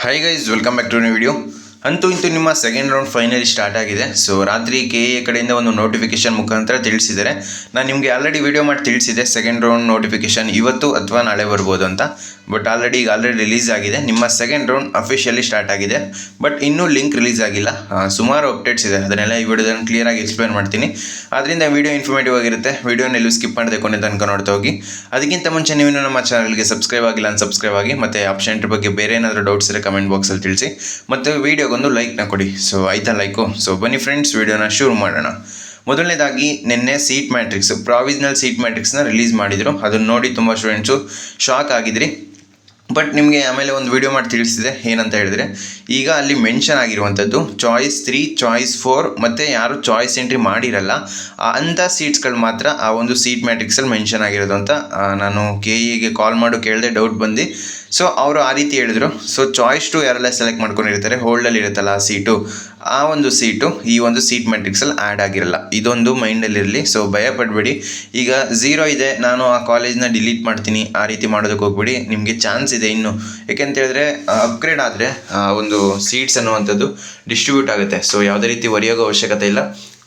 Hi guys, welcome back to new video. ಅಂತೂ ಇಂತೂ ನಿಮ್ಮ ಸೆಕೆಂಡ್ ರೌಂಡ್ ಫೈನಲಿ ಸ್ಟಾರ್ಟ್ ಆಗಿದೆ. ಸೊ ರಾತ್ರಿ KA ಕಡೆಯಿಂದ ಒಂದು ನೋಟಿಫಿಕೇಶನ್ ಮುಖಾಂತರ ತಿಳಿಸಿದ್ದಾರೆ. ನಾನು ನಿಮಗೆ ಆಲ್ರೆಡಿ ವಿಡಿಯೋ ಮಾಡಿ ತಿಳಿಸಿದೆ ಸೆಕೆಂಡ್ ರೌಂಡ್ ನೋಟಿಫಿಕೇಶನ್ ಇವತ್ತು ಅಥವಾ ನಾಳೆ ಬರ್ಬೋದು ಅಂತ. ಬಟ್ ಆಲ್ರೆಡಿ ರಿಲೀಸ್ ಆಗಿದೆ. ನಿಮ್ಮ ಸೆಕೆಂಡ್ ರೌಂಡ್ ಅಫಿಷಿಯಲಿ ಸ್ಟಾರ್ಟ್ ಆಗಿದೆ. ಬಟ್ ಇನ್ನೂ ಲಿಂಕ್ ರಿಲೀಸ್ ಆಗಿಲ್ಲ. ಸುಮಾರು ಅಪ್ಡೇಟ್ಸ್ ಇದೆ, ಅದನ್ನೆಲ್ಲ ಈ ವಿಡಿಯೋದಲ್ಲಿ ಕ್ಲಿಯರಾಗಿ ಎಕ್ಸ್ಪ್ಲೇನ್ ಮಾಡ್ತೀನಿ. ಅದರಿಂದ ವಿಡಿಯೋ ಇನ್ಫಾರ್ಮೇಟಿವ್ ಆಗಿರುತ್ತೆ. ವಿಡಿಯೋನ ಎಲ್ಲೂ ಸ್ಕಿಪ್ ಮಾಡದೆ ಕೊನೆ ತನಕ ನೋಡ್ತಾ ಹೋಗಿ. ಅದಕ್ಕಿಂತ ಮುಂಚೆ ನೀವು ನಮ್ಮ ಚಾನಲ್ಗೆ ಸಬ್ಸ್ಕ್ರೈಬ್ ಆಗಿಲ್ಲ ಅಂತ ಸಬ್ಸ್ಕ್ರೈಬ್ ಆಗಿ, ಮತ್ತು ಆಪ್ಷನ್ ಬಗ್ಗೆ ಬೇರೆ ಏನಾದರೂ ಡೌಟ್ಸ್ ಇದ್ದರೆ ಕಮೆಂಟ್ ಬಾಕ್ಸಲ್ಲಿ ತಿಳಿಸಿ, ಮತ್ತು ವಿಡಿಯೋಗೊಂದು ಲೈಕ್ನ ಕೊಡಿ. ಸೊ ಆಯ್ತಾ ಲೈಕು? ಸೊ ಬನ್ನಿ ಫ್ರೆಂಡ್ಸ್, ವಿಡಿಯೋನ ಶುರು ಮಾಡೋಣ. ಮೊದಲನೇದಾಗಿ ನಿನ್ನೆ ಸೀಟ್ ಮ್ಯಾಟ್ರಿಕ್ಸ್, ಪ್ರಾವಿಷನಲ್ ಸೀಟ್ ಮ್ಯಾಟ್ರಿಕ್ಸ್ನ ರಿಲೀಸ್ ಮಾಡಿದರು. ಅದನ್ನು ನೋಡಿ ತುಂಬ ಸ್ಟೂಡೆಂಟ್ಸು ಶಾಕ್ ಆಗಿದ್ರಿ. ಬಟ್ ನಿಮಗೆ ಆಮೇಲೆ ಒಂದು ವಿಡಿಯೋ ಮಾಡಿ ತಿಳಿಸಿದೆ. ಏನಂತ ಹೇಳಿದ್ರೆ, ಈಗ ಅಲ್ಲಿ ಮೆನ್ಷನ್ ಆಗಿರುವಂಥದ್ದು ಚಾಯ್ಸ್ 3, ಚಾಯ್ಸ್ 4 ಮತ್ತು ಯಾರು ಚಾಯ್ಸ್ ಎಂಟ್ರಿ ಮಾಡಿರಲ್ಲ ಅಂಥ ಸೀಟ್ಸ್ಗಳು ಮಾತ್ರ ಆ ಒಂದು ಸೀಟ್ ಮ್ಯಾಟ್ರಿಕ್ಸಲ್ಲಿ ಮೆನ್ಷನ್ ಆಗಿರೋದು ಅಂತ ನಾನು KEಗೆ ಕಾಲ್ ಮಾಡಿ ಕೇಳಿದೆ, ಡೌಟ್ ಬಂದು. ಸೊ ಅವರು ಆ ರೀತಿ ಹೇಳಿದರು. ಸೊ ಚಾಯ್ಸ್ 2 ಯಾರೆಲ್ಲ ಸೆಲೆಕ್ಟ್ ಮಾಡ್ಕೊಂಡಿರ್ತಾರೆ, ಹೋಲ್ಡಲ್ಲಿ ಇರುತ್ತಲ್ಲ ಆ ಸೀಟು, ಆ ಒಂದು ಸೀಟು ಈ ಒಂದು ಸೀಟ್ ಮ್ಯಾಟ್ರಿಕ್ಸಲ್ಲಿ ಆ್ಯಡ್ ಆಗಿರಲ್ಲ. ಇದೊಂದು ಮೈಂಡಲ್ಲಿರಲಿ. ಸೊ ಭಯ ಪಡಬೇಡಿ. ಈಗ 0 ಇದೆ, ನಾನು ಆ ಕಾಲೇಜ್ನ ಡಿಲೀಟ್ ಮಾಡ್ತೀನಿ, ಆ ರೀತಿ ಮಾಡೋದಕ್ಕೆ ಹೋಗ್ಬೇಡಿ. ನಿಮಗೆ ಚಾನ್ಸ್ ಇದೆ ಇನ್ನು. ಯಾಕೆಂತ ಹೇಳಿದ್ರೆ ಅಪ್ಗ್ರೇಡ್ ಆದರೆ ಒಂದು ಸೀಟ್ಸ್ ಅನ್ನುವಂಥದ್ದು ಡಿಸ್ಟ್ರಿಬ್ಯೂಟ್ ಆಗುತ್ತೆ. ಸೊ ಯಾವುದೇ ರೀತಿ ಹೊರೆಯೋಗೋ ಅವಶ್ಯಕತೆ ಇಲ್ಲ.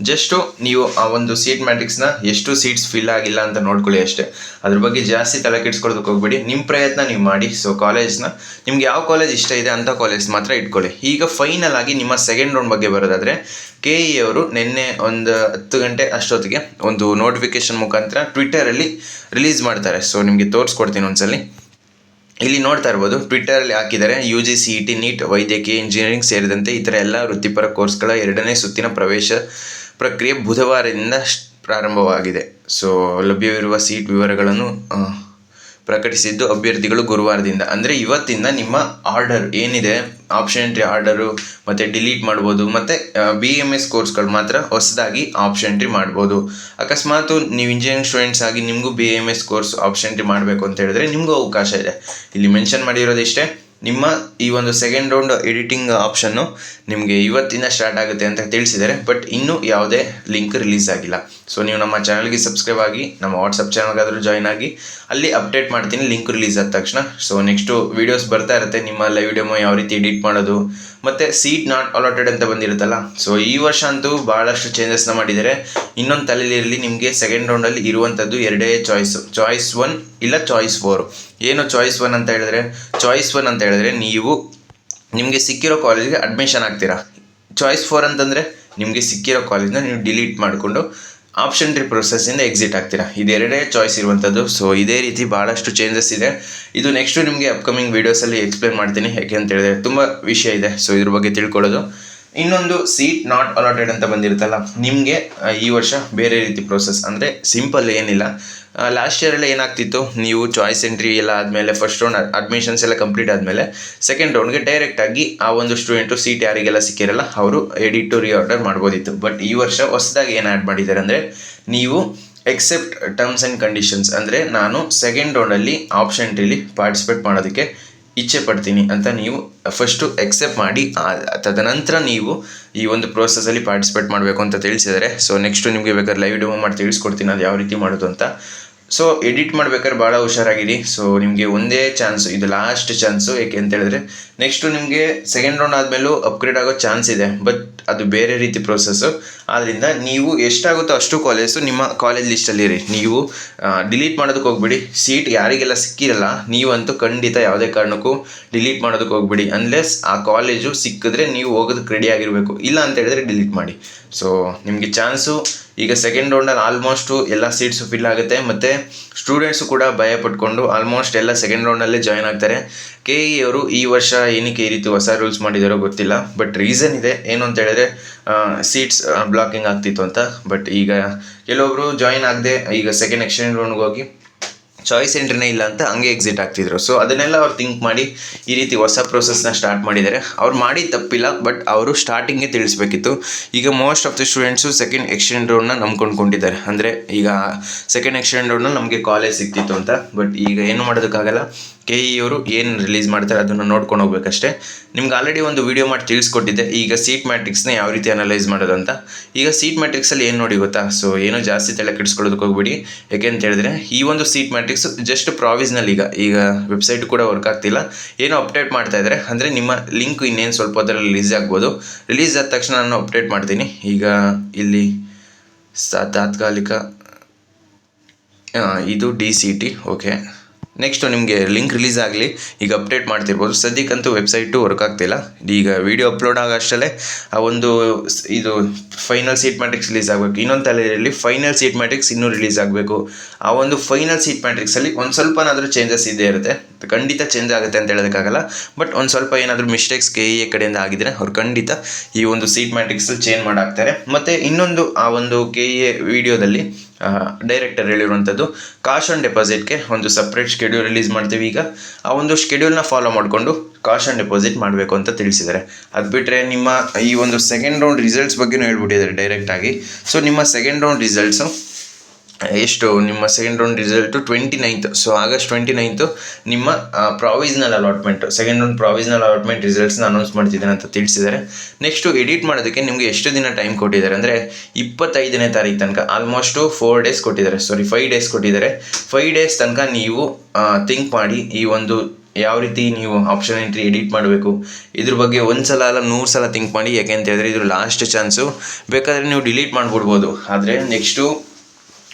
ಜಸ್ಟು ನೀವು ಆ ಒಂದು ಸೀಟ್ ಮ್ಯಾಟ್ರಿಕ್ಸ್ನ ಎಷ್ಟು ಸೀಟ್ಸ್ ಫಿಲ್ ಆಗಿಲ್ಲ ಅಂತ ನೋಡ್ಕೊಳ್ಳಿ ಅಷ್ಟೇ. ಅದ್ರ ಬಗ್ಗೆ ಜಾಸ್ತಿ ತಲೆ ಕೆಡಿಸ್ಕೊಳ್ಳೋದಕ್ಕೆ ಹೋಗ್ಬೇಡಿ. ನಿಮ್ಮ ಪ್ರಯತ್ನ ನೀವು ಮಾಡಿ. ಸೊ ಕಾಲೇಜ್ನ ನಿಮ್ಗೆ ಯಾವ ಕಾಲೇಜ್ ಇಷ್ಟ ಇದೆ ಅಂಥ ಕಾಲೇಜ್ ಮಾತ್ರ ಇಟ್ಕೊಳ್ಳಿ. ಈಗ ಫೈನಲ್ ಆಗಿ ನಿಮ್ಮ ಸೆಕೆಂಡ್ ರೌಂಡ್ ಬಗ್ಗೆ ಬರೋದಾದರೆ, KE ಅವರು ನಿನ್ನೆ ಒಂದು 10 ಗಂಟೆ ಅಷ್ಟೊತ್ತಿಗೆ ಒಂದು ನೋಟಿಫಿಕೇಶನ್ ಮುಖಾಂತರ ಟ್ವಿಟ್ಟರಲ್ಲಿ ರಿಲೀಸ್ ಮಾಡ್ತಾರೆ. ಸೊ ನಿಮಗೆ ತೋರಿಸ್ಕೊಡ್ತೀನಿ ಒಂದ್ಸಲಿ. ಇಲ್ಲಿ ನೋಡ್ತಾ ಇರ್ಬೋದು, ಟ್ವಿಟ್ಟರಲ್ಲಿ ಹಾಕಿದ್ದಾರೆ, UG CET NEET ವೈದ್ಯಕೀಯ ಇಂಜಿನಿಯರಿಂಗ್ ಸೇರಿದಂತೆ ಇತರ ಎಲ್ಲ ವೃತ್ತಿಪರ ಕೋರ್ಸ್ಗಳ 2ನೇ ಸುತ್ತಿನ ಪ್ರವೇಶ ಪ್ರಕ್ರಿಯೆ ಬುಧವಾರದಿಂದ ಪ್ರಾರಂಭವಾಗಿದೆ. ಸೊ ಲಭ್ಯವಿರುವ ಸೀಟ್ ವಿವರಗಳನ್ನು ಪ್ರಕಟಿಸಿದ್ದು ಅಭ್ಯರ್ಥಿಗಳು ಗುರುವಾರದಿಂದ, ಅಂದರೆ ಇವತ್ತಿಂದ ನಿಮ್ಮ ಆರ್ಡರ್ ಏನಿದೆ, ಆಪ್ಷನ್ ಎಂಟ್ರಿ ಆರ್ಡರು ಮತ್ತು ಡಿಲೀಟ್ ಮಾಡ್ಬೋದು. ಮತ್ತು BMS ಕೋರ್ಸ್ಗಳು ಮಾತ್ರ ಹೊಸದಾಗಿ ಆಪ್ಷನ್ ಎಂಟ್ರಿ ಮಾಡ್ಬೋದು. ಅಕಸ್ಮಾತ್ ನೀವು ಇಂಜಿನಿಯರಿಂಗ್ ಸ್ಟೂಡೆಂಟ್ಸ್ ಆಗಿ ನಿಮಗೂ BMS ಕೋರ್ಸ್ ಆಪ್ಷನ್ ಎಂಟ್ರಿ ಮಾಡಬೇಕು ಅಂತ ಹೇಳಿದ್ರೆ ನಿಮಗೂ ಅವಕಾಶ ಇದೆ. ಇಲ್ಲಿ ಮೆನ್ಷನ್ ಮಾಡಿರೋದಿಷ್ಟೇ, ನಿಮ್ಮ ಈ ಒಂದು ಸೆಕೆಂಡ್ ರೌಂಡ್ ಎಡಿಟಿಂಗ್ ಆಪ್ಷನ್ನು ನಿಮಗೆ ಇವತ್ತಿಂದ ಸ್ಟಾರ್ಟ್ ಆಗುತ್ತೆ ಅಂತ ತಿಳಿಸಿದ್ದಾರೆ. ಬಟ್ ಇನ್ನೂ ಯಾವುದೇ ಲಿಂಕ್ ರಿಲೀಸ್ ಆಗಿಲ್ಲ. ಸೊ ನೀವು ನಮ್ಮ ಚಾನಲ್ಗೆ ಸಬ್ಸ್ಕ್ರೈಬ್ ಆಗಿ, ನಮ್ಮ ವಾಟ್ಸಪ್ ಚಾನಲ್ಗಾದರೂ ಜಾಯ್ನ್ ಆಗಿ, ಅಲ್ಲಿ ಅಪ್ಡೇಟ್ ಮಾಡ್ತೀನಿ ಲಿಂಕ್ ರಿಲೀಸ್ ಆದ ತಕ್ಷಣ. ಸೊ ನೆಕ್ಸ್ಟು ವೀಡಿಯೋಸ್ ಬರ್ತಾ ಇರುತ್ತೆ, ನಿಮ್ಮ ಲೈವ್ ಡೆಮೋ ಯಾವ ರೀತಿ ಎಡಿಟ್ ಮಾಡೋದು, ಮತ್ತು ಸೀಟ್ ನಾಟ್ ಅಲಾಟೆಡ್ ಅಂತ ಬಂದಿರುತ್ತಲ್ಲ. ಸೊ ಈ ವರ್ಷ ಅಂತೂ ಭಾಳಷ್ಟು ಚೇಂಜಸ್ನ ಮಾಡಿದ್ದಾರೆ. ಇನ್ನೊಂದು ತಲೆಯಲ್ಲಿರಲಿ, ನಿಮಗೆ ಸೆಕೆಂಡ್ ರೌಂಡಲ್ಲಿ ಇರುವಂಥದ್ದು 2 ಚಾಯ್ಸು, ಚಾಯ್ಸ್ 1 ಇಲ್ಲ ಚಾಯ್ಸ್ 4. ಏನು ಚಾಯ್ಸ್ 1 ಅಂತ ಹೇಳಿದ್ರೆ, ಚಾಯ್ಸ್ 1 ಅಂತ ಹೇಳಿದ್ರೆ ನೀವು ನಿಮಗೆ ಸಿಕ್ಕಿರೋ ಕಾಲೇಜಿಗೆ ಅಡ್ಮಿಷನ್ ಆಗ್ತೀರಾ. ಚಾಯ್ಸ್ 4 ಅಂತಂದರೆ ನಿಮಗೆ ಸಿಕ್ಕಿರೋ ಕಾಲೇಜ್ನ ನೀವು ಡಿಲೀಟ್ ಮಾಡಿಕೊಂಡು ಆಪ್ಷನ್ ಎಂಟ್ರಿ ಪ್ರೊಸೆಸ್ಸಿಂದ ಎಕ್ಸಿಟ್ ಆಗ್ತೀರಾ. ಇದು 2 ಚಾಯ್ಸ್ ಇರುವಂಥದ್ದು. ಸೊ ಇದೇ ರೀತಿ ಭಾಳಷ್ಟು ಚೇಂಜಸ್ ಇದೆ. ಇದು ನೆಕ್ಸ್ಟು ನಿಮಗೆ ಅಪ್ಕಮಿಂಗ್ ವೀಡಿಯೋಸಲ್ಲಿ ಎಕ್ಸ್ಪ್ಲೇನ್ ಮಾಡ್ತೀನಿ. ಯಾಕೆ ಅಂತ ಹೇಳಿದ್ರೆ ತುಂಬ ವಿಷಯ ಇದೆ. ಸೊ ಇದ್ರ ಬಗ್ಗೆ ತಿಳ್ಕೊಳ್ಳೋದು. ಇನ್ನೊಂದು ಸೀಟ್ ನಾಟ್ ಅಲಾಟೆಡ್ ಅಂತ ಬಂದಿರುತ್ತಲ್ಲ, ನಿಮಗೆ ಈ ವರ್ಷ ಬೇರೆ ರೀತಿ ಪ್ರೋಸೆಸ್, ಅಂದರೆ ಸಿಂಪಲ್ ಏನಿಲ್ಲ. ಲಾಸ್ಟ್ ಇಯರೆಲ್ಲ ಏನಾಗ್ತಿತ್ತು, ನೀವು ಚಾಯ್ಸ್ ಎಂಟ್ರಿ ಎಲ್ಲ ಆದಮೇಲೆ, ಫಸ್ಟ್ ರೌಂಡ್ ಅಡ್ಮಿಷನ್ಸ್ ಎಲ್ಲ ಕಂಪ್ಲೀಟ್ ಆದಮೇಲೆ ಸೆಕೆಂಡ್ ರೌಂಡ್ಗೆ ಡೈರೆಕ್ಟಾಗಿ ಆ ಒಂದು ಸ್ಟೂಡೆಂಟು ಸೀಟ್ ಯಾರಿಗೆಲ್ಲ ಸಿಕ್ಕಿರಲ್ಲ ಅವರು ಎಡಿಟ್ ಟು ರೀಆರ್ಡರ್ ಮಾಡ್ಬೋದಿತ್ತು. ಬಟ್ ಈ ವರ್ಷ ಹೊಸದಾಗಿ ಏನು ಆ್ಯಡ್ ಮಾಡಿದ್ದಾರೆ ಅಂದರೆ, ನೀವು ಎಕ್ಸೆಪ್ಟ್ ಟರ್ಮ್ಸ್ ಆ್ಯಂಡ್ ಕಂಡೀಷನ್ಸ್, ಅಂದರೆ ನಾನು ಸೆಕೆಂಡ್ ರೌಂಡಲ್ಲಿ ಆಪ್ಷನ್ ಎಂಟ್ರಿಲಿ ಪಾರ್ಟಿಸಿಪೇಟ್ ಮಾಡೋದಕ್ಕೆ ಇಚ್ಛೆ ಪಡ್ತೀನಿ ಅಂತ ನೀವು ಫಸ್ಟು ಎಕ್ಸೆಪ್ಟ್ ಮಾಡಿ, ತದನಂತರ ನೀವು ಈ ಒಂದು ಪ್ರೋಸೆಸ್ಸಲ್ಲಿ ಪಾರ್ಟಿಸಿಪೇಟ್ ಮಾಡಬೇಕು ಅಂತ ತಿಳಿಸಿದ್ದಾರೆ. ಸೊ ನೆಕ್ಸ್ಟು ನಿಮಗೆ ಬೇಕಾದ್ರೆ ಲೈವ್ ಡೆಮೋ ಮಾಡಿ ತಿಳಿಸ್ಕೊಡ್ತೀನಿ ಅದು ಯಾವ ರೀತಿ ಮಾಡೋದು ಅಂತ. ಸೊ ಎಡಿಟ್ ಮಾಡ್ಬೇಕಾದ್ರೆ ಭಾಳ ಹುಷಾರಾಗಿರಿ. ಸೊ ನಿಮಗೆ ಒಂದೇ ಚಾನ್ಸು, ಇದು ಲಾಸ್ಟ್ ಚಾನ್ಸು. ಏಕೆ ಅಂತ ಹೇಳಿದ್ರೆ ನೆಕ್ಸ್ಟು ನಿಮಗೆ ಸೆಕೆಂಡ್ ರೌಂಡ್ ಆದಮೇಲೂ ಅಪ್ಗ್ರೇಡ್ ಆಗೋ ಚಾನ್ಸ್ ಇದೆ. ಬಟ್ ಅದು ಬೇರೆ ರೀತಿ ಪ್ರೋಸೆಸ್ಸು. ಆದ್ದರಿಂದ ನೀವು ಎಷ್ಟಾಗುತ್ತೋ ಅಷ್ಟು ಕಾಲೇಜು ನಿಮ್ಮ ಕಾಲೇಜ್ ಲಿಸ್ಟಲ್ಲಿರಿ. ನೀವು ಡಿಲೀಟ್ ಮಾಡೋದಕ್ಕೆ ಹೋಗ್ಬೇಡಿ. ಸೀಟ್ ಯಾರಿಗೆಲ್ಲ ಸಿಕ್ಕಿರಲ್ಲ ನೀವಂತೂ ಖಂಡಿತ ಯಾವುದೇ ಕಾರಣಕ್ಕೂ ಡಿಲೀಟ್ ಮಾಡೋದಕ್ಕೆ ಹೋಗ್ಬೇಡಿ. ಅನ್ಲೆಸ್ ಆ ಕಾಲೇಜು ಸಿಕ್ಕಿದ್ರೆ ನೀವು ಹೋಗೋದಕ್ಕೆ ರೆಡಿ ಆಗಿರಬೇಕು. ಇಲ್ಲ ಅಂತ ಹೇಳಿದ್ರೆ ಡಿಲೀಟ್ ಮಾಡಿ. ಸೊ ನಿಮಗೆ ಚಾನ್ಸು ಈಗ ಸೆಕೆಂಡ್ ರೌಂಡಲ್ಲಿ ಆಲ್ಮೋಸ್ಟು ಎಲ್ಲ ಸೀಟ್ಸು ಫಿಲ್ ಆಗುತ್ತೆ. ಮತ್ತು ಸ್ಟೂಡೆಂಟ್ಸು ಕೂಡ ಭಯ ಪಟ್ಕೊಂಡು ಆಲ್ಮೋಸ್ಟ್ ಎಲ್ಲ ಸೆಕೆಂಡ್ ರೌಂಡಲ್ಲೇ ಜಾಯ್ನ್ ಆಗ್ತಾರೆ. KE ಅವರು ಈ ವರ್ಷ ಏನಕ್ಕೆ ಈ ರೀತಿ ಹೊಸ ರೂಲ್ಸ್ ಮಾಡಿದಾರೋ ಗೊತ್ತಿಲ್ಲ. ಬಟ್ ರೀಸನ್ ಇದೆ. ಏನು ಅಂತ ಹೇಳಿದ್ರೆ ಸೀಟ್ಸ್ ಬ್ಲಾಕಿಂಗ್ ಆಗ್ತಿತ್ತು ಅಂತ. ಬಟ್ ಈಗ ಕೆಲವೊಬ್ಬರು ಜಾಯ್ನ್ ಆಗದೆ ಈಗ ಸೆಕೆಂಡ್ ಎಕ್ಸ್ಚೇಂಜ್ ರೌಂಡ್ಗೆ ಹೋಗಿ ಚಾಯ್ಸ್ ಎಂಟ್ರಿನೇ ಇಲ್ಲ ಅಂತ ಹಂಗೆ ಎಕ್ಸಿಟ್ ಆಗ್ತಿದ್ರು. ಸೊ ಅದನ್ನೆಲ್ಲ ಅವ್ರು ಥಿಂಕ್ ಮಾಡಿ ಈ ರೀತಿ ಹೊಸ ಪ್ರೋಸೆಸ್ನ ಸ್ಟಾರ್ಟ್ ಮಾಡಿದ್ದಾರೆ. ಅವ್ರು ಮಾಡಿ ತಪ್ಪಿಲ್ಲ, ಬಟ್ ಅವರು ಸ್ಟಾರ್ಟಿಂಗೇ ತಿಳಿಸ್ಬೇಕಿತ್ತು. ಈಗ most of the students second exchange ರೌಂಡ್ನ ನಂಬ್ಕೊಂಡಿದ್ದಾರೆ. ಅಂದರೆ ಈಗ ಸೆಕೆಂಡ್ ಎಕ್ಸ್ಚೇಂಜ್ ರೌಂಡ್ನಲ್ಲಿ ನಮಗೆ ಕಾಲೇಜ್ ಸಿಗ್ತಿತ್ತು ಅಂತ. ಬಟ್ ಈಗ ಏನು ಮಾಡೋದಕ್ಕಾಗಲ್ಲ. KE ಅವರು ಏನು ರಿಲೀಸ್ ಮಾಡ್ತಾರೆ ಅದನ್ನು ನೋಡ್ಕೊಂಡು ಹೋಗ್ಬೇಕಷ್ಟೇ. ನಿಮ್ಗೆ ಆಲ್ರೆಡಿ ಒಂದು ವಿಡಿಯೋ ಮಾಡಿ ತಿಳಿಸ್ಕೊಟ್ಟಿದ್ದೆ ಈಗ ಸೀಟ್ ಮ್ಯಾಟ್ರಿಕ್ಸ್ನ ಯಾವ ರೀತಿ ಅನಲೈಸ್ ಮಾಡೋದು ಅಂತ. ಈಗ ಸೀಟ್ ಮ್ಯಾಟ್ರಿಕ್ಸಲ್ಲಿ ಏನು ನೋಡಿ ಗೊತ್ತಾ, ಸೊ ಏನೋ ಜಾಸ್ತಿ ತಲೆ ಕೆಡಿಸ್ಕೊಳ್ಳೋದಕ್ಕೆ ಹೋಗ್ಬಿಡಿ. ಯಾಕೆ ಅಂತ ಹೇಳಿದ್ರೆ ಈ ಒಂದು ಸೀಟ್ ಮ್ಯಾಟ್ರಿಕ್ಸ್ ಜಸ್ಟ್ ಪ್ರಾವಿಸ್ನಲ್. ಈಗ ವೆಬ್ಸೈಟ್ ಕೂಡ ವರ್ಕ್ ಆಗ್ತಿಲ್ಲ, ಏನೋ ಅಪ್ಡೇಟ್ ಮಾಡ್ತಾ ಇದ್ದಾರೆ. ಅಂದರೆ ನಿಮ್ಮ ಲಿಂಕ್ ಇನ್ನೇನು ಸ್ವಲ್ಪ ಹೊತ್ತರಲ್ಲಿ ರಿಲೀಸ್ ಆಗ್ಬೋದು. ರಿಲೀಸ್ ಆದ ತಕ್ಷಣ ನಾನು ಅಪ್ಡೇಟ್ ಮಾಡ್ತೀನಿ. ಈಗ ಇಲ್ಲಿ ತಾತ್ಕಾಲಿಕ ಇದು DCT. ಓಕೆ, ನೆಕ್ಸ್ಟು ನಿಮಗೆ ಲಿಂಕ್ ರಿಲೀಸ್ ಆಗಲಿ, ಈಗ ಅಪ್ಡೇಟ್ ಮಾಡ್ತಿರ್ಬೋದು. ಸದ್ಯಕ್ಕಂತೂ ವೆಬ್ಸೈಟು ವರ್ಕ್ ಆಗ್ತಿಲ್ಲ. ಈಗ ವಿಡಿಯೋ ಅಪ್ಲೋಡ್ ಆಗೋಷ್ಟಲ್ಲೇ ಆ ಒಂದು ಇದು ಫೈನಲ್ ಸೀಟ್ ಮ್ಯಾಟ್ರಿಕ್ಸ್ ರಿಲೀಸ್ ಆಗಬೇಕು. ಇನ್ನೊಂದು ತಲೆಯಲ್ಲಿ ಫೈನಲ್ ಸೀಟ್ ಮ್ಯಾಟ್ರಿಕ್ಸ್ ಇನ್ನೂ ರಿಲೀಸ್ ಆಗಬೇಕು. ಆ ಒಂದು ಫೈನಲ್ ಸೀಟ್ ಮ್ಯಾಟ್ರಿಕ್ಸಲ್ಲಿ ಒಂದು ಸ್ವಲ್ಪನಾದರೂ ಚೇಂಜಸ್ ಇದ್ದೇ ಇರುತ್ತೆ. ಖಂಡಿತ ಚೇಂಜ್ ಆಗುತ್ತೆ ಅಂತ ಹೇಳೋದಕ್ಕಾಗಲ್ಲ, ಬಟ್ ಒಂದು ಸ್ವಲ್ಪ ಏನಾದರೂ ಮಿಸ್ಟೇಕ್ಸ್ KE ಕಡೆಯಿಂದ ಆಗಿದ್ರೆ ಅವ್ರು ಖಂಡಿತ ಈ ಒಂದು ಸೀಟ್ ಮ್ಯಾಟ್ರಿಕ್ಸ್ ಚೇಂಜ್ ಮಾಡಾಕ್ತಾರೆ. ಮತ್ತು ಇನ್ನೊಂದು ಆ ಒಂದು KE ವಿಡಿಯೋದಲ್ಲಿ ಡೈರೆಕ್ಟರ್ ಹೇಳಿರುವಂಥದ್ದು ಕಾಶ್ ಆನ್ ಡೆಪಾಸಿಟ್ಗೆ ಒಂದು ಸಪ್ರೇಟ್ ಶೆಡ್ಯೂಲ್ ರಿಲೀಸ್ ಮಾಡ್ತೀವಿ. ಈಗ ಆ ಒಂದು ಶೆಡ್ಯೂಲ್ನ ಫಾಲೋ ಮಾಡಿಕೊಂಡು ಕಾಶ್ ಆನ್ ಡೆಪಾಸಿಟ್ ಮಾಡಬೇಕು ಅಂತ ತಿಳಿಸಿದ್ದಾರೆ. ಅದು ಬಿಟ್ಟರೆ ನಿಮ್ಮ ಈ ಒಂದು ಸೆಕೆಂಡ್ ರೌಂಡ್ ರಿಸಲ್ಟ್ಸ್ ಬಗ್ಗೆನೂ ಹೇಳ್ಬಿಟ್ಟಿದ್ದಾರೆ ಡೈರೆಕ್ಟಾಗಿ. ಸೊ ನಿಮ್ಮ ಸೆಕೆಂಡ್ ರೌಂಡ್ ರಿಸಲ್ಟ್ಸು ನಿಮ್ಮ second round result 29th, so August 29th ನಿಮ್ಮ provisional allotment, second round provisional allotment ರಿಸಲ್ಟ್ಸ್ನ ಅನೌನ್ಸ್ ಮಾಡ್ತಿದ್ದೇನೆ ಅಂತ ತಿಳಿಸಿದ್ದಾರೆ. ನೆಕ್ಸ್ಟು ಎಡಿಟ್ ಮಾಡೋದಕ್ಕೆ ನಿಮಗೆ ಎಷ್ಟು ದಿನ ಟೈಮ್ ಕೊಟ್ಟಿದ್ದಾರೆ ಅಂದರೆ 25ನೇ ತಾರೀಕು ತನಕ, ಆಲ್ಮೋಸ್ಟು 4 days ಕೊಟ್ಟಿದ್ದಾರೆ. 5 days ಕೊಟ್ಟಿದ್ದಾರೆ. 5 days ತನಕ ನೀವು ಥಿಂಕ್ ಮಾಡಿ ಈ ಒಂದು ಯಾವ ರೀತಿ ನೀವು ಆಪ್ಷನ್ ಎಂಟ್ರಿ ಎಡಿಟ್ ಮಾಡಬೇಕು ಇದ್ರ ಬಗ್ಗೆ ಒಂದು ಸಲ ಅಲ್ಲ 100 ಸಲ ಥಿಂಕ್ ಮಾಡಿ. ಯಾಕೆ ಅಂತ ಹೇಳಿದ್ರೆ ಇದು ಲಾಸ್ಟ್ ಚಾನ್ಸು. ಬೇಕಾದರೆ ನೀವು ಡಿಲೀಟ್ ಮಾಡಿಬಿಡ್ಬೋದು, ಆದರೆ ನೆಕ್ಸ್ಟು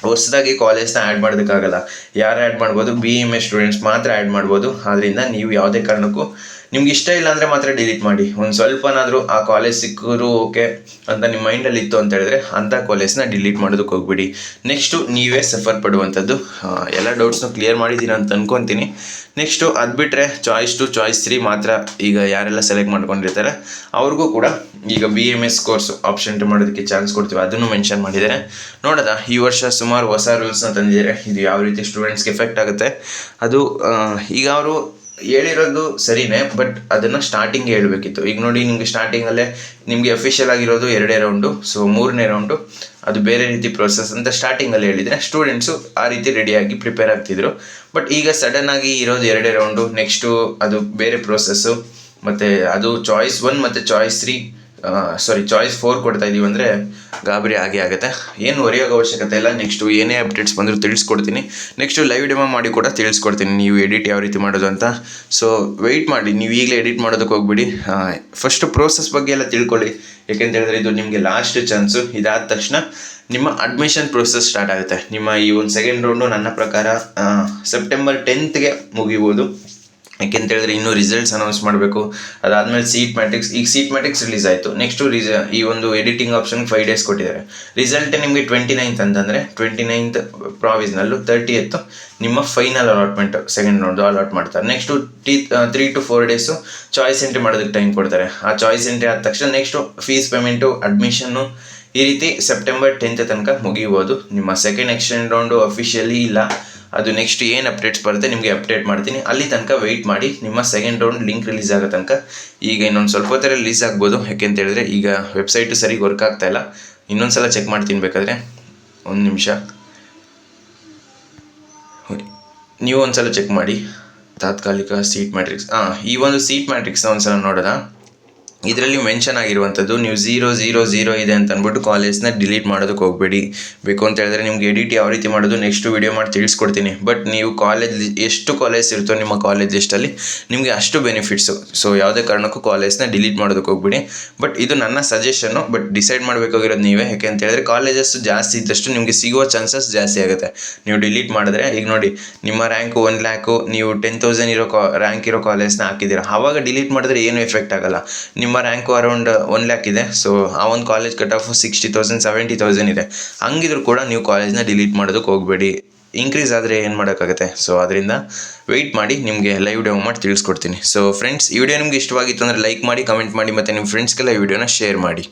ಹೊಸದಾಗಿ ಕಾಲೇಜ್ನ ಆ್ಯಡ್ ಮಾಡೋದಕ್ಕಾಗಲ್ಲ. ಯಾರು ಆ್ಯಡ್ ಮಾಡ್ಬೋದು? BMS ಸ್ಟೂಡೆಂಟ್ಸ್ ಮಾತ್ರ ಆ್ಯಡ್ ಮಾಡ್ಬೋದು. ಆದ್ದರಿಂದ ನೀವು ಯಾವುದೇ ಕಾರಣಕ್ಕೂ ನಿಮ್ಗೆ ಇಷ್ಟ ಇಲ್ಲ ಅಂದರೆ ಮಾತ್ರ ಡಿಲೀಟ್ ಮಾಡಿ. ಒಂದು ಸ್ವಲ್ಪನಾದರೂ ಆ ಕಾಲೇಜ್ ಸಿಕ್ಕರೂ ಓಕೆ ಅಂತ ನಿಮ್ಮ ಮೈಂಡಲ್ಲಿ ಇತ್ತು ಅಂತ ಹೇಳಿದ್ರೆ ಅಂಥ ಕಾಲೇಜ್ನ ಡಿಲೀಟ್ ಮಾಡೋದಕ್ಕೆ ಹೋಗ್ಬಿಡಿ. ನೆಕ್ಸ್ಟು ನೀವೇ ಸಫರ್ ಪಡುವಂಥದ್ದು. ಎಲ್ಲ ಡೌಟ್ಸ್ನು ಕ್ಲಿಯರ್ ಮಾಡಿದ್ದೀರಾ ಅಂತ ಅಂದ್ಕೊತೀನಿ. ನೆಕ್ಸ್ಟು ಅದು ಬಿಟ್ಟರೆ ಚಾಯ್ಸ್ 2 ಚಾಯ್ಸ್ 3 ಮಾತ್ರ ಈಗ ಯಾರೆಲ್ಲ ಸೆಲೆಕ್ಟ್ ಮಾಡ್ಕೊಂಡಿರ್ತಾರೆ ಅವ್ರಿಗೂ ಕೂಡ ಈಗ BMS ಕೋರ್ಸ್ ಆಪ್ಷನ್ ಮಾಡೋದಕ್ಕೆ ಚಾನ್ಸ್ ಕೊಡ್ತೀವಿ, ಅದನ್ನು ಮೆನ್ಷನ್ ಮಾಡಿದ್ದಾರೆ. ನೋಡೋದ ಈ ವರ್ಷ ಸುಮಾರು ಹೊಸ ರೂಲ್ಸ್ನ ತಂದಿದ್ದಾರೆ. ಇದು ಯಾವ ರೀತಿ ಸ್ಟೂಡೆಂಟ್ಸ್ಗೆ ಎಫೆಕ್ಟ್ ಆಗುತ್ತೆ ಅದು ಈಗ ಅವರು ಹೇಳಿರೋದು ಸರಿನೇ, ಬಟ್ ಅದನ್ನು ಸ್ಟಾರ್ಟಿಂಗ್ ಹೇಳಬೇಕಿತ್ತು. ಈಗ ನೋಡಿ ನಿಮಗೆ ಸ್ಟಾರ್ಟಿಂಗಲ್ಲೇ ನಿಮಗೆ ಅಫಿಷಿಯಲ್ ಆಗಿರೋದು 2ನೇ ರೌಂಡು, ಸೊ 3ನೇ ರೌಂಡು ಅದು ಬೇರೆ ರೀತಿ ಪ್ರೊಸೆಸ್ ಅಂತ ಸ್ಟಾರ್ಟಿಂಗಲ್ಲಿ ಹೇಳಿದರೆ ಸ್ಟೂಡೆಂಟ್ಸು ಆ ರೀತಿ ರೆಡಿಯಾಗಿ ಪ್ರಿಪೇರ್ ಆಗ್ತಿದ್ರು. ಬಟ್ ಈಗ ಸಡನ್ನಾಗಿ ಇರೋದು 2ನೇ ರೌಂಡು, ನೆಕ್ಸ್ಟು ಅದು ಬೇರೆ ಪ್ರೊಸೆಸ್ಸು, ಮತ್ತು ಅದು ಚಾಯ್ಸ್ 1 ಮತ್ತು ಚಾಯ್ಸ್ 4 ಕೊಡ್ತಾ ಇದ್ದೀವಿ ಅಂದರೆ ಗಾಬರಿ ಆಗೇ ಆಗುತ್ತೆ. ಏನು ಹೊರೆಯೋಕೆ ಅವಶ್ಯಕತೆ ಇಲ್ಲ. ನೆಕ್ಸ್ಟು ಏನೇ ಅಪ್ಡೇಟ್ಸ್ ಬಂದರೂ ತಿಳಿಸ್ಕೊಡ್ತೀನಿ. ನೆಕ್ಸ್ಟು ಲೈವ್ ಡೆಮೋ ಮಾಡಿ ಕೂಡ ತಿಳಿಸ್ಕೊಡ್ತೀನಿ ನೀವು ಎಡಿಟ್ ಯಾವ ರೀತಿ ಮಾಡೋದು ಅಂತ. ಸೊ ವೆಯ್ಟ್ ಮಾಡಿ, ನೀವು ಈಗಲೇ ಎಡಿಟ್ ಮಾಡೋದಕ್ಕೆ ಹೋಗ್ಬಿಡಿ. ಫಸ್ಟು ಪ್ರೋಸೆಸ್ ಬಗ್ಗೆ ಎಲ್ಲ ತಿಳ್ಕೊಳ್ಳಿ. ಯಾಕೆಂತ ಹೇಳಿದ್ರೆ ಇದು ನಿಮಗೆ ಲಾಸ್ಟ್ ಚಾನ್ಸು. ಇದಾದ ತಕ್ಷಣ ನಿಮ್ಮ ಅಡ್ಮಿಷನ್ ಪ್ರೊಸೆಸ್ ಸ್ಟಾರ್ಟ್ ಆಗುತ್ತೆ. ನಿಮ್ಮ ಈ ಒಂದು ಸೆಕೆಂಡ್ ರೌಂಡು ನನ್ನ ಪ್ರಕಾರ ಸೆಪ್ಟೆಂಬರ್ 10th ಮುಗಿಬೋದು. ಯಾಕೆಂತ ಹೇಳಿದ್ರೆ ಇನ್ನೂ ರಿಸಲ್ಟ್ಸ್ ಅನೌನ್ಸ್ ಮಾಡಬೇಕು. ಅದಾದಮೇಲೆ ಸೀಟ್ ಮ್ಯಾಟ್ರಿಕ್ಸ್ ರಿಲೀಸ್ ಆಯಿತು. ನೆಕ್ಸ್ಟು ಈ ಒಂದು ಎಡಿಟಿಂಗ್ ಆಪ್ಷನ್ಗೆ 5 days ಕೊಟ್ಟಿದ್ದಾರೆ. ರಿಸಲ್ಟ್ ನಿಮಗೆ 29th ಅಂತಂದರೆ 29th ಪ್ರಾವಿಸ್ನಲ್ಲು, 30th ನಿಮ್ಮ final allotment second round allot ಮಾಡ್ತಾರೆ. Next 3 to 4 days choice entry ಮಾಡೋದಕ್ಕೆ ಟೈಮ್ ಕೊಡ್ತಾರೆ. ಆ ಚಾಯ್ಸ್ ಎಂಟ್ರಿ ಆದ ತಕ್ಷಣ ನೆಕ್ಸ್ಟು ಫೀಸ್ ಪೇಮೆಂಟು, ಅಡ್ಮಿಷನ್ನು, ಈ ರೀತಿ ಸೆಪ್ಟೆಂಬರ್ 10th ತನಕ ಮುಗಿಬೋದು. ನಿಮ್ಮ ಸೆಕೆಂಡ್ ಎಕ್ಸ್ಟೆಂಡ್ ರೌಂಡು ಅಫಿಷಿಯಲಿ ಇಲ್ಲ, ಅದು ನೆಕ್ಸ್ಟ್ ಏನು ಅಪ್ಡೇಟ್ಸ್ ಬರುತ್ತೆ ನಿಮಗೆ ಅಪ್ಡೇಟ್ ಮಾಡ್ತೀನಿ. ಅಲ್ಲಿ ತನಕ ವೆಯ್ಟ್ ಮಾಡಿ. ನಿಮ್ಮ ಸೆಕೆಂಡ್ ರೌಂಡ್ ಲಿಂಕ್ ರಿಲೀಸ್ ಆಗೋ ತನಕ ಈಗ ಇನ್ನೊಂದು ಸ್ವಲ್ಪ ಹೊತ್ತಲ್ಲಿ ರಿಲೀಸ್ ಆಗ್ಬೋದು. ಯಾಕೆಂತ ಹೇಳಿದ್ರೆ ಈಗ ವೆಬ್ಸೈಟು ಸರಿಗೆ ವರ್ಕ್ ಆಗ್ತಾಯಿಲ್ಲ. ಇನ್ನೊಂದು ಸಲ ಚೆಕ್ ಮಾಡ್ತೀನಿ, ಬೇಕಾದರೆ 1 ನಿಮಿಷ ನೀವು ಒಂದು ಸಲ ಚೆಕ್ ಮಾಡಿ. ತಾತ್ಕಾಲಿಕ ಸೀಟ್ ಮ್ಯಾಟ್ರಿಕ್ಸ್, ಈ ಒಂದು ಸೀಟ್ ಮ್ಯಾಟ್ರಿಕ್ಸ್ನ ಒಂದು ಸಲ ನೋಡೋಣ. ಇದರಲ್ಲಿ ಮೆನ್ಷನ್ ಆಗಿರುವಂಥದ್ದು ನೀವು 000 ಇದೆ ಅಂತ ಅಂದ್ಬಿಟ್ಟು ಕಾಲೇಜ್ನ ಡಿಲೀಟ್ ಮಾಡೋದಕ್ಕೆ ಹೋಗಬೇಡಿ. ಬೇಕು ಅಂತ ಹೇಳಿದ್ರೆ ನಿಮ್ಗೆ ಎಡಿಟ್ ಯಾವ ರೀತಿ ಮಾಡೋದು ನೆಕ್ಸ್ಟ್ ವಿಡಿಯೋ ಮಾಡಿ ತಿಳಿಸ್ಕೊಡ್ತೀನಿ. ಬಟ್ ನೀವು ಎಷ್ಟು ಕಾಲೇಜ್ ಇರುತ್ತೋ ನಿಮ್ಮ ಕಾಲೇಜ್ ಲಿಸ್ಟಲ್ಲಿ ನಿಮಗೆ ಅಷ್ಟು ಬೆನಿಫಿಟ್ಸು. ಸೊ ಯಾವುದೇ ಕಾರಣಕ್ಕೂ ಕಾಲೇಜ್ನ ಡಿಲೀಟ್ ಮಾಡೋದಕ್ಕೆ ಹೋಗ್ಬಿಡಿ. ಬಟ್ ಇದು ನನ್ನ ಸಜೆಷನ್ನು, ಬಟ್ ಡಿಸೈಡ್ ಮಾಡಬೇಕಾಗಿರೋದು ನೀವೇ. ಯಾಕೆ ಅಂತ ಹೇಳಿದ್ರೆ ಕಾಲೇಜಸ್ ಜಾಸ್ತಿ ಇದ್ದಷ್ಟು ನಿಮಗೆ ಸಿಗುವ ಚಾನ್ಸಸ್ ಜಾಸ್ತಿ ಆಗುತ್ತೆ ನೀವು ಡಿಲೀಟ್ ಮಾಡಿದ್ರೆ. ಈಗ ನೋಡಿ ನಿಮ್ಮ ರ್ಯಾಂಕು 1 lakh, ನೀವು 10,000 ಇರೋ ರ್ಯಾಂಕ್ ಇರೋ ಕಾಲೇಜ್ನ ಹಾಕಿದ್ದೀರಾ, ಆವಾಗ ಡಿಲೀಟ್ ಮಾಡಿದ್ರೆ ಏನು ಎಫೆಕ್ಟ್ ಆಗೋಲ್ಲ. ನಿಮ್ಮ ರ್ಯಾಂಕು ಅರೌಂಡ್ 1 lakh ಇದೆ, ಸೊ ಆ ಒಂದು ಕಾಲೇಜ್ ಕಟ್ ಆಫ್ 60,000 70,000 ಇದೆ. ಹಂಗಿದ್ರು ಕೂಡ ನೀವು ಕಾಲೇಜ್ನ ಡಿಲೀಟ್ ಮಾಡೋದಕ್ಕೆ ಹೋಗಬೇಡಿ. ಇನ್ಕ್ರೀಸ್ ಆದರೆ ಏನು ಮಾಡೋಕ್ಕಾಗುತ್ತೆ. ಸೊ ಅದರಿಂದ ವೆಯ್ಟ್ ಮಾಡಿ, ನಿಮಗೆ ಲೈವ್ ಡೆಮೋ ಮಾಡಿ ತಿಳಿಸ್ಕೊಡ್ತೀನಿ. ಸೊ ಫ್ರೆಂಡ್ಸ್, ಈ ವಿಡಿಯೋ ನಿಮಗೆ ಇಷ್ಟವಾಗಿತ್ತು ಅಂದರೆ ಲೈಕ್ ಮಾಡಿ, ಕಮೆಂಟ್ ಮಾಡಿ, ಮತ್ತು ನಿಮ್ಮ ಫ್ರೆಂಡ್ಸ್ಗೆಲ್ಲ ಈ ವಿಡಿಯೋನ ಶೇರ್ ಮಾಡಿ.